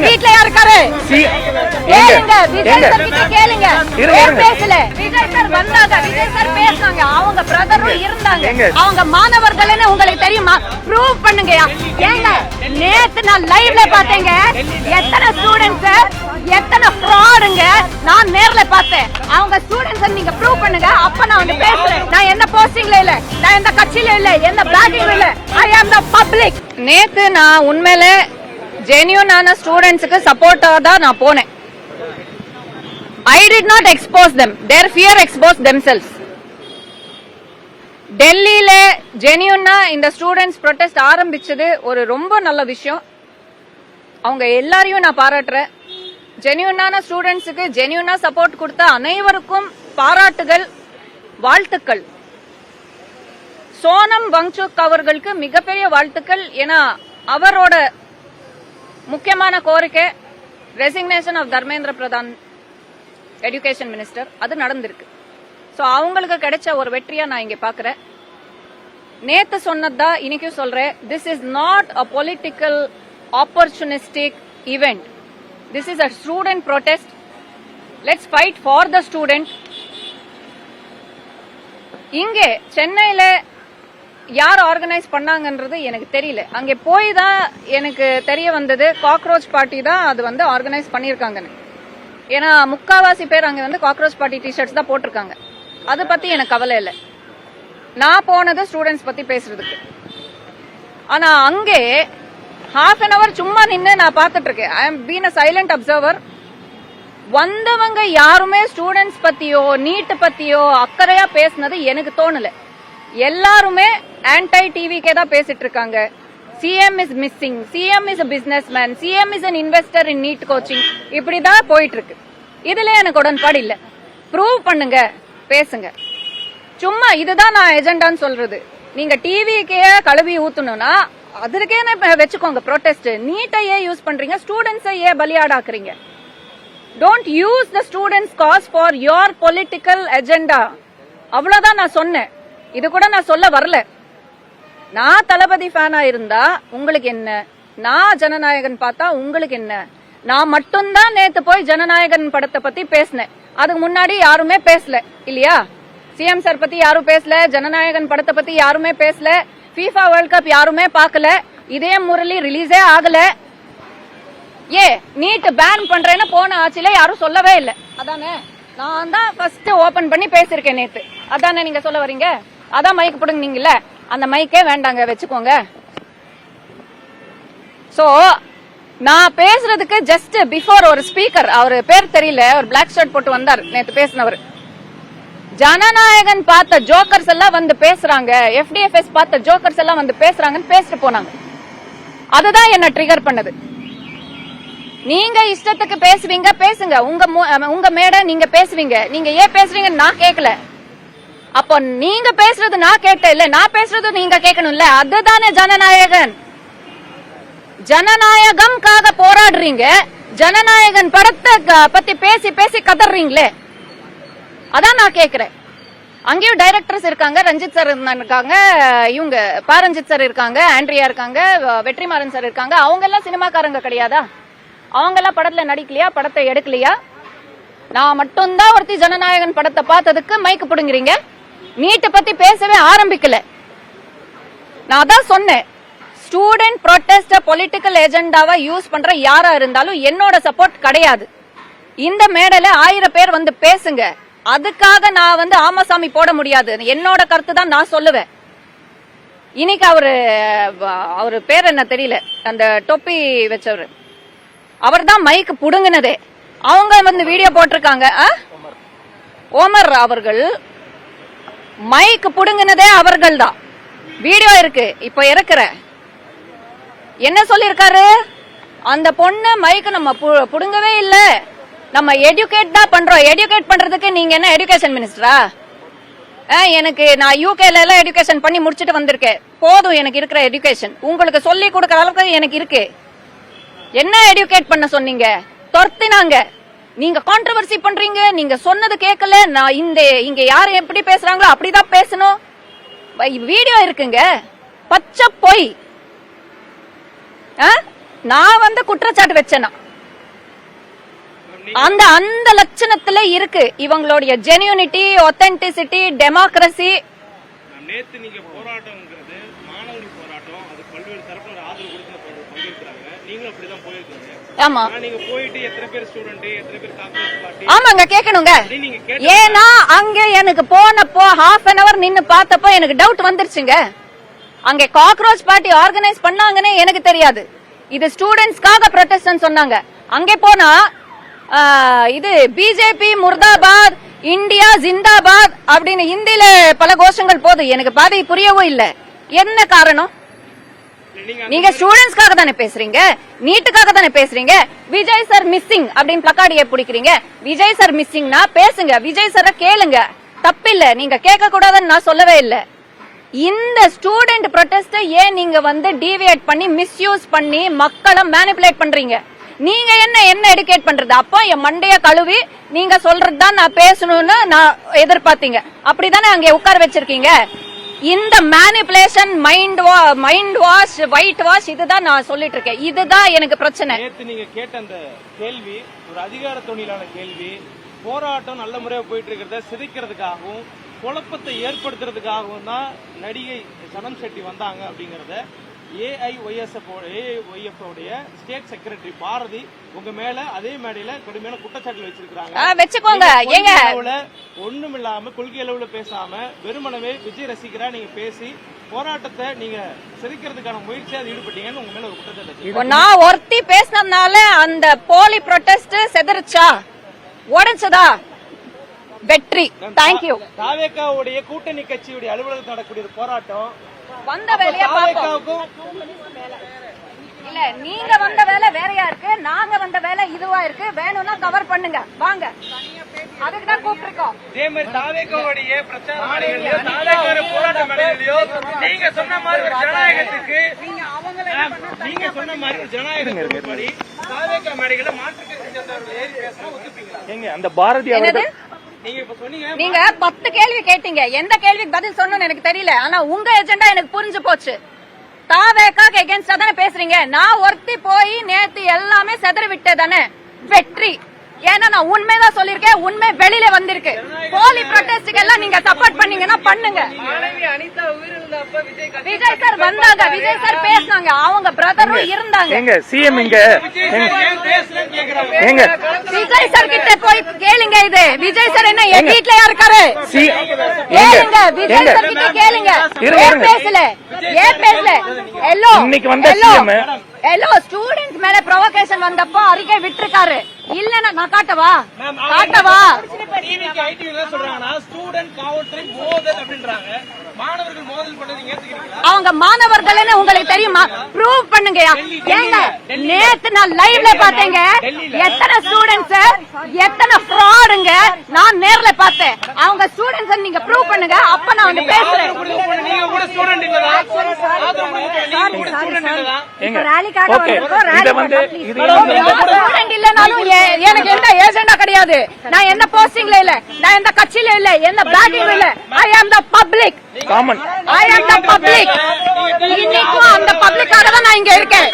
வீட்ல யார் இருக்காரு? கேளுங்க, விஜய் சார் கிட்ட கேளுங்க. பேசல விஜய் சார் வந்தாங்க, விஜய் சார் பேசுனாங்க, அவங்க பிரதரும் இருந்தாங்க. அவங்க மாணவர்கள்னு உங்களுக்கு தெரியுமா? ப்ரூவ் பண்ணுங்க. ஏங்க நேத்து நான் லைவ்ல பார்த்தேங்க, எத்தனை ஸ்டூடண்ட்ஸ் எத்தனை ஃப்ராடுங்க நான் நேர்ல பார்த்தேன். அவங்க ஸ்டூடண்ட்ஸ் நீங்க ப்ரூவ் பண்ணுங்க, அப்ப நான் வந்து பேசுறேன். நான் எந்த போஸ்டிங்ல இல்ல, நான் எந்த கட்சியில இல்ல, எந்த பிளாக்கிங்ல இல்ல. ஐ ஆம் தி பப்ளிக். நேத்து நான் உண்மையிலே ஜென்யூனான ஸ்டூடண்ட்ஸ்க்கு சப்போர்ட்டா தான் நான் போனேன். I did not expose them. Their fear exposed themselves. டெல்லியில ஜென்யூனா இந்த ஸ்டூடெண்ட்ஸ் ப்ரொடெஸ்ட் ஆரம்பிச்சது ஒரு ரொம்ப நல்ல விஷயம். அவங்க எல்லாரையும் நான் பாராட்டுறேன். ஜென்யூனான ஸ்டூடெண்ட்ஸுக்கு ஜென்யூனா சப்போர்ட் கொடுத்த அனைவருக்கும் பாராட்டுகள், வாழ்த்துக்கள். சோனம் வங்சுக் அவர்களுக்கு மிகப்பெரிய வாழ்த்துக்கள். ஏன்னா அவரோட முக்கியமான கோரிக்கை resignation of Dharmendra Pradhan education minister, அது நடந்திருக்கு. சோ அவங்களுக்கு கிடைச்ச ஒரு வெற்றியா நான் இங்க பாக்குறேன். நேத்து சொன்னதா இன்னைக்கும் சொல்றேன். This is not a political opportunistic event. This is a student protest. Let's fight for the student. இங்கே சென்னையில யார் ஆர்கனைஸ் பண்ணாங்கன்றது எனக்கு தெரியல. அங்கே போய் தான் எனக்கு தெரிய வந்தது, காக்ரோச் பார்ட்டி தான் அது வந்து ஆர்கனைஸ் பண்ணிருக்காங்கன்னு. ஏன்னா முக்காவாசி பேர் அங்க வந்து காக்ரோச் பார்ட்டி டிஷர்ட்ஸ் தான் போட்டிருக்காங்க. அதை பத்தி எனக்கு கவலை இல்லை. நான் போனது ஸ்டூடெண்ட்ஸ் பத்தி பேசுறதுக்கு. ஆனா அங்கே half an hour சும்மா நின்று நான் பார்த்துட்டு இருக்கேன். I am been a silent observer. வந்தவங்க யாருமே ஸ்டூடெண்ட்ஸ் பத்தியோ நீட் பத்தியோ அக்கறையா பேசினது எனக்கு தோணல. எல்லாருமே ஆன்டை டிவிக்கே தான் பேசிட்டு இருக்காங்க. CM is missing, CM is a businessman, CM is an investor in NEET coaching, இப்படிதான் போயிட்டு இருக்கு. இதுல எனக்கு உடன்பாடு இல்ல. ப்ரூவ் பண்ணுங்க, பேசுங்க. சும்மா இதுதான் நான் எஜெண்டான்னு சொல்றது. நீங்க டிவிக்கே கழுவி ஊத்தணும்னா அதற்கே வச்சுக்கோங்க ப்ரொடெஸ்ட். நீட்டையே யூஸ் பண்றீங்க, ஸ்டூடெண்ட்ஸையே பலியாடாக்குறீங்க. Don't use the students cause for your political agenda. அவ்வளவுதான் நான் சொன்னேன். இது கூட நான் சொல்ல வரல. நான் தளபதி ஃபேனா இருந்தா உங்களுக்கு என்ன, நான் ஜனநாயகன் பார்த்தா உங்களுக்கு என்ன. நான் மட்டும்தான் நேத்து போய் ஜனநாயகன் படத்தை பத்தி பேசினேன். அதுக்கு முன்னாடி யாருமே பேசல இல்லையா? சிஎம் சார் பத்தி யாரும் பேசல, ஜனநாயகன் படத்தை பத்தி யாருமே பேசல, FIFA வேர்ல்ட் கப் யாருமே பார்க்கல, இதே முரளி ரிலீஸே ஆகல. நீட் பேன் பண்றேன்னு போன ஆட்சியில யாரும் சொல்லவே இல்லை. அதானே நான் தான் ஃபர்ஸ்ட் ஓபன் பண்ணி பேசிருக்கேன் நேத்து. அதானே நீங்க சொல்ல வரீங்க? அதான் மைக் போடுங்கீங்கல்ல, அந்த மைக்கே வேண்டாங்க, வச்சுக்கோங்க. சோ நான் பேசுறதுக்கு ஜஸ்ட் பிஃபோர் ஒரு ஸ்பீக்கர், அவரு பேர் தெரியல, ஒரு பிளாக் ஷர்ட் போட்டு வந்தார் நேத்து பேசினவர். ஜனநாயகன் பார்த்த ஜோக்கர்ஸ் எல்லாம் வந்து பேசுறாங்க, FDFS பார்த்த ஜோக்கர்ஸ் எல்லாம் வந்து பேசுறாங்கன்னு பேசிட்டு போனாங்க. அதுதான் என்ன ட்ரிகர் பண்ணது. நீங்க இஷ்டத்துக்கு பேசுவீங்க, பேசுங்க. உங்க மேடை நீங்க பேசுவீங்க. நீங்க ஏன் பேசுறீங்க நான் கேட்கல. அப்போ நீங்க பேசுறது நான் கேட்ட இல்ல, நான் பேசுறது நீங்க கேட்கணும்ல. அதுதானே ஜனநாயகன். ஜனநாயகம்காக போராடுறீங்க, ஜனநாயகன் படத்தை பத்தி பேசி பேசி கதறீங்களே, அதான் நான் கேக்குறேன். அங்கேயும் டைரக்டர்ஸ் இருக்காங்க, ரஞ்சித் சார் இருக்காங்க, இவங்க பாரஞ்சித் சார் இருக்காங்க, ஆண்ட்ரியா இருக்காங்க, வெற்றிமாறன் சார் இருக்காங்க. அவங்க எல்லாம் சினிமாக்காரங்க கிடையாதா? அவங்க எல்லாம் படத்துல நடிக்கலையா, படத்தை எடுக்கலையா? நான் மட்டும்தான் ஒருத்தி ஜனநாயகன் படத்தை பார்த்ததுக்கு மைக்கு பிடுங்குறீங்க. நீட்டை பத்தி பேசவே ஆரம்பிக்கல. நான் அதான் சொன்னேன், ஸ்டூடெண்ட் ப்ரொடெஸ்ட் பொலிட்டிக்கல் ஏஜெண்டாவா யூஸ் பண்ற யாரா இருந்தாலும் என்னோட சப்போர்ட் கிடையாது. இந்த மேடையில 1000 பேர் வந்து பேசுங்க, அதுக்காக நான் வந்து ஆமாசாமி போட முடியாது. என்னோட கருத்து தான் நான் சொல்லுவேன். இன்னைக்கு அவரு பேர் என்ன தெரியல, அந்த டொப்பி வச்சவரு, அவர் தான் மைக்கு புடுங்கினதே. அவங்க வந்து வீடியோ போட்டிருக்காங்க. ஓமர் அவர்கள் மைக் புடுங்கினதே அவர்கள் தான். வீடியோ இருக்கு, இப்ப இருக்கிற. என்ன சொல்லிருக்காரு, அந்த பொண்ணு மைக்கு நம்ம புடுங்கவே இல்ல, நம்ம எஜுகேட் தான் பண்றோம். எஜுகேட் பண்றதுக்கு நீங்க என்ன எஜுகேஷன் மினிஸ்டரா? நான் யூகேல எல்லாம் எஜுகேஷன் பண்ணி முடிச்சிட்டு வந்திருக்கேன். போதும் எனக்கு இருக்கிற எஜுகேஷன். உங்களுக்கு சொல்லி கொடுக்கற அளவுக்கு எனக்கு இருக்கு. என்ன எஜுகேட் பண்ண சொன்னீங்க? தொர்த்தினாங்க. நீங்க கான்ட்ரோவர்சி பண்றீங்க, நீங்க சொன்னது கேட்கல. நான் இங்க யாரு எப்படி பேசுறாங்களோ அப்படிதான் பேசணும். வீடியோ இருக்குங்க, பச்சை பொய். நான் வந்து குற்றச்சாட்டு வச்சேனா அந்த அந்த லட்சணத்துல இருக்கு இவங்களுடைய ஜெனியூனிட்டி, ஒத்தென்டிசிட்டி, டெமோக்ரசி. நேத்து நீங்க போராட்டம்ங்கிறது மாணவர்கள் போராட்டம், அது பல்வேறு தரப்புல ஆதரவு கொடுத்து பங்கேற்கிறாங்க. நீங்களும் அப்படிதான் போயிருக்கீங்க. ஆமா, நீங்க போயிட்டு எத்தனை பேர் ஸ்டூடெண்ட், எத்தனை பேர் காங்கிரஸ் பார்ட்டி? ஆமாங்க, கேட்கணுங்க. ஏன்னா அங்க எனக்கு போனப்போ ஹாஃப் அன் அவர் நின்னு பார்த்தப்போ எனக்கு டவுட் வந்துருச்சுங்க. அங்க காக்ரோச் பார்ட்டி ஆர்கனைஸ் பண்ணாங்கன்னு எனக்கு தெரியாது. இது ஸ்டூடெண்ட்ஸ்க்காக ப்ரொடெஸ்ட் சொன்னாங்க. அங்கே போனா இது பிஜேபி முர்தாபாத், இந்தியா ஜிந்தாபாத் அப்படின்னு ஹிந்தியில பல கோஷங்கள் போகுது. எனக்கு பாதி புரியவும் இல்ல. என்ன காரணம்? நீங்க ஸ்டூடெண்ட்ஸ்க்காக தானே பேசுறீங்க, நீட்டுக்காக தானே பேசுறீங்க. விஜய் சார் மிஸ்ஸிங் அப்படின்னு பிளக்கார்டிய பிடிக்கிறீங்க. விஜய் சார் மிஸ்ஸிங்னா பேசுங்க, விஜய் சார கேளுங்க, தப்பில்ல. நீங்க கேட்க கூடாதுன்னு நான் சொல்லவே இல்லை. இந்த ஸ்டூடெண்ட் ப்ரொடெஸ்ட் ஏன் நீங்க டீவியேட் பண்ணி மிஸ்யூஸ் பண்ணி மக்களை மேனிபுலேட் பண்றீங்க? நீங்க என்ன எடுக்கேட் பண்றது? அப்போ என் மண்டைய கழுவி நீங்க சொல்றதுதான் நான் பேசணும்னு நான் எதிர்பார்த்தீங்க. அப்படிதானே அங்க உட்கார வச்சிருக்கீங்க. இந்த manipulation, mind wash, white wash, இதுதான் நான் சொல்லிட்டு இருக்கேன். இதுதான் எனக்கு பிரச்சனை. நேத்து நீங்க கேட்ட அந்த கேள்வி ஒரு அதிகார தொழிலான கேள்வி. போராட்டம் நல்ல முறையா போயிட்டு இருக்கிறத சிதைக்கிறதுக்காகவும் குழப்பத்தை ஏற்படுத்துறதுக்காகவும் தான் நடிகை சனம் செட்டி வந்தாங்க அப்படிங்கறத ஏஐஒய்எஃப் உடைய ஸ்டேட் செக்ரட்டரி பாரதி உங்க மேல அதே மேடையில கடுமையான குற்றச்சாட்டு வச்சிருக்காங்க. ஏங்க ஒண்ணுமில்லாம கொள்கை அளவுல பேசாம வெறுமனவே விஜய் ரசிகரா நீங்க பேசி போராட்டத்தை நீங்க சிதைக்கிறதுக்கான முயற்சியா ஈடுபட்டீங்கன்னு உங்க மேல ஒரு குற்றச்சாட்டு. நான் ஒருத்தி பேசினதுனால அந்த போலி ப்ரொடெஸ்ட் செதறிச்சா, உடைச்சதா? வெற்றி. தேங்க்யூ. தாவேகாவுடைய கூட்டணி கட்சியுடைய அலுவலகத்தில் நடக்கூடிய போராட்டம் வந்த வேலையா பாப்போம். இல்ல, நீங்க வந்த வேலை வேறையா இருக்கு, நாங்க வந்த வேலை இதுவா இருக்கு. வேணும்னா கவர் பண்ணுங்க, வாங்க. அதுக்கு தான் கூப்பிட்டுருக்கோம். இதே மாதிரி தாவேகாவுடைய பிரச்சார மேடைகளையோ தாவேகாவுடைய போராட்ட மேடைகளையோ நீங்க சொன்ன மாதிரி ஒரு ஜனநாயகத்துக்கு நீங்க சொன்ன மாதிரி ஒரு ஜனநாயகத்துக்கு தாவேகா மேடைகளை மாற்றுக்கு செஞ்சவர்கள் ஏறி பேசினா ஒத்துப்பீங்களா? எங்க அந்த பாரதி அவர்கள் நீங்க 10 கேள்வி கேட்டீங்க. எந்த கேள்விக்கு பதில் சொன்னு எனக்கு தெரியல. ஆனா உங்க எஜெண்டா எனக்கு புரிஞ்சு போச்சு. தாவேகாக்கு எகென்ஸ்டா தானே பேசுறீங்க. நான் ஒருத்தி போய் நேத்து எல்லாமே செதறி விட்டே தானே. வெற்றி. ஏன்னா நான் உண்மைதான் சொல்லிருக்கேன், உண்மை வெளியில வந்திருக்கு. போலி ப்ரொடெஸ்டுக்கு எல்லாம் நீங்க சப்போர்ட் பண்ணீங்கன்னா பண்ணுங்க. விஜய் சார் வந்தாங்க, விஜய் சார் பேசினாங்க, அவங்க பிரதரும் இருந்தாங்க. எங்க சிஎம் இங்க எங்க விஜய் சார் கிட்ட போய் கேளுங்க. இது விஜய் சார் என்ன என் வீட்லயா இருக்காரு? கேளுங்க, விஜய் சார் கிட்ட கேளுங்க. ஏன் பேசல? எல்லோ இன்னைக்கு வந்த சிஎம் எல்லோ ஸ்டூடெண்ட்ஸ் மேல ப்ரொவோகேஷன் வந்தப்போ அறிக்கை விட்டுருக்காரு. இல்லன்னா நான் காட்டவா? அவங்க மாணவர்கள் உங்களுக்கு தெரியுமா? ப்ரூவ் பண்ணுங்க. ஏங்க நேத்து நான் லைவ்ல பாத்தேங்க, எத்தனை ஸ்டூடெண்ட்ஸ், எத்தனை ஃப்ராடுங்க நான் நேர்ல பார்த்தேன். அவங்க ஸ்டூடெண்ட்ஸ் நீங்க ப்ரூவ் பண்ணுங்க, அப்ப நான் பேசுறேன். எனக்கு எந்த ஏஜெண்டா கிடையாது. நான் எந்த போஸ்டிங்ல இல்ல, நான் எந்த கட்சியில இல்ல, எந்த பேக்கிங்ல இல்ல. ஐ ஆம் த பப்ளிக். ஐ ஆம் த பப்ளிக். இன்னைக்கும் அந்த பப்ளிக்காக தான் நான் இங்க இருக்கேன்.